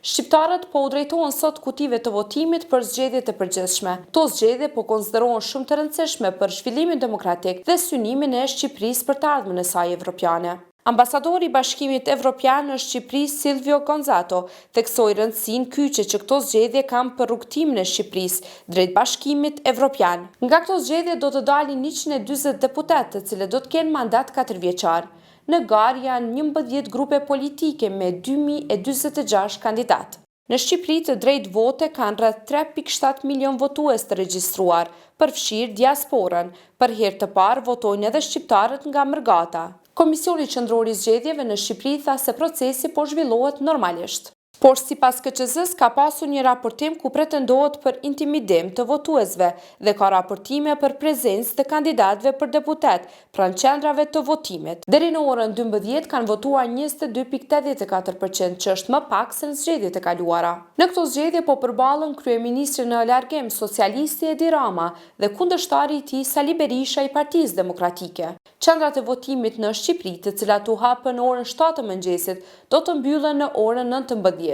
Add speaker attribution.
Speaker 1: Shqiptarët po u drejtohen sot kutive të votimit për zgjedhjet e përgjithshme. Këto zgjedhje po konsiderohen shumë të rëndësishme për zhvillimin demokratik dhe synimin e Shqipërisë për të ardhmen e saj evropiane. Ambasadori i Bashkimit Evropian në Shqipëri Silvio Gonzato theksoi rëndësinë kyçe që këto zgjedhje kanë për rrugtimin e Shqipërisë drejt Bashkimit Evropian. Nga këto zgjedhje do të dalin 140 deputetë, të cilët do të kenë mandat 4 vjeçar. Në garë janë 11 grupe politike me 2046 kandidatë. Në Shqipëri të drejtë vote kanë rreth 3.7 milion votues të regjistruar, përfshirë diasporën. Për herë të parë votojnë edhe shqiptarët nga Mërgata. Komisioni Qendror i Zgjedhjeve në Shqipëri tha se procesi po zhvillohet normalisht. Por sipas KQZ-s ka pasur një raportim ku pretendohet për intimidim të votuesve dhe ka raportime për prezencë të kandidatëve për deputet pranë qendrave të votimit. Deri në orën 12 kanë votuar 22.84%, që është më pak se në zgjedhjet e kaluara. Në këto zgjedhje po përballen kryeministri në largim socialisti Edi Rama dhe kundërshtari i tij Sali Berisha i Partisë Demokratike. Qendrat e votimit në Shqipëri, të cilat u hapën në orën 7 të mëngjesit, do të mbyllen në orën 19.